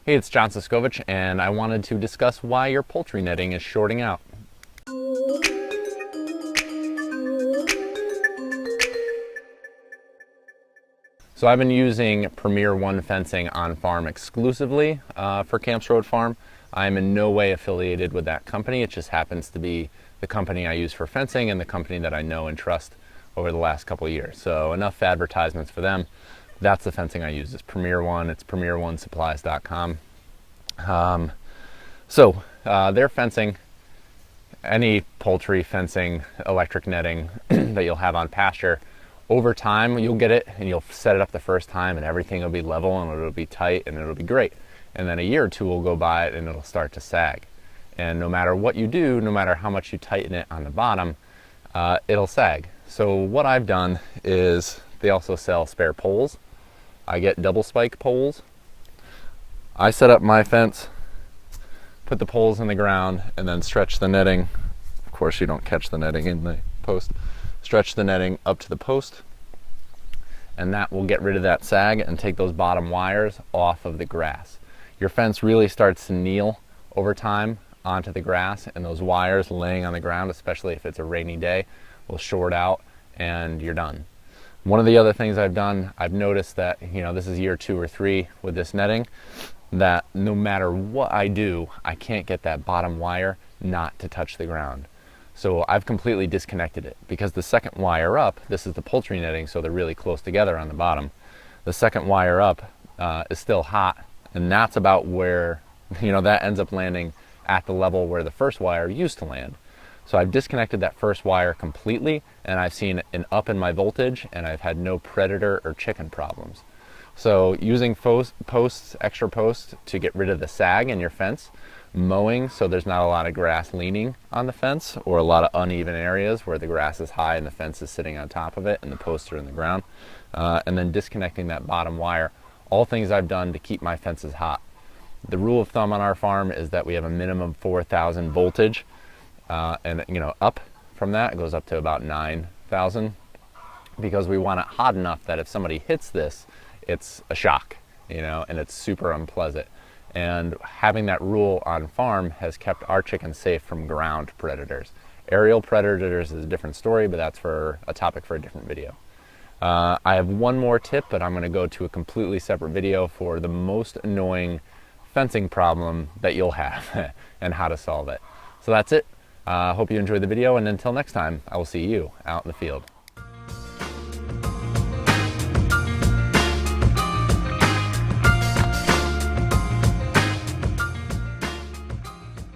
Hey, it's John Siskovich, and I wanted to discuss why your poultry netting is shorting out. So I've been using Premier One fencing on farm exclusively for Camps Road Farm. I'm in no way affiliated with that company. It just happens to be the company I use for fencing and the company that I know and trust over the last couple of years. So enough advertisements for them. That's the fencing I use. It's Premier One. It's premieronesupplies.com. Their fencing, any poultry fencing, electric netting that you'll have on pasture, over time you'll get it and you'll set it up the first time and everything will be level and it'll be tight and it'll be great. And then a year or two will go by and it'll start to sag. And no matter what you do, no matter how much you tighten it on the bottom, it'll sag. So what I've done is, they also sell spare poles. I get double spike poles. I set up my fence, put the poles in the ground, and then stretch the netting. Of course, you don't catch the netting in the post. Stretch the netting up to the post, and that will get rid of that sag and take those bottom wires off of the grass. Your fence really starts to kneel over time onto the grass, and those wires laying on the ground, especially if it's a rainy day, will short out and you're done. One of the other things I've done, I've noticed that, this is year 2 or 3 with this netting, that no matter what I do, I can't get that bottom wire not to touch the ground. So I've completely disconnected it, because the second wire up, this is the poultry netting, so they're really close together on the bottom. The second wire up is still hot, and that's about where, that ends up landing at the level where the first wire used to land. So I've disconnected that first wire completely, and I've seen an up in my voltage, and I've had no predator or chicken problems. So using extra posts to get rid of the sag in your fence, mowing so there's not a lot of grass leaning on the fence or a lot of uneven areas where the grass is high and the fence is sitting on top of it and the posts are in the ground, and then disconnecting that bottom wire. All things I've done to keep my fences hot. The rule of thumb on our farm is that we have a minimum 4,000 voltage, and up from that it goes up to about 9,000, because we want it hot enough that if somebody hits this, it's a shock, and it's super unpleasant. And having that rule on farm has kept our chickens safe from ground predators. Aerial predators is a different story, but that's for a topic for a different video. I have one more tip, but I'm going to go to a completely separate video for the most annoying fencing problem that you'll have and how to solve it. So that's it. Hope you enjoyed the video, and until next time, I will see you out in the field.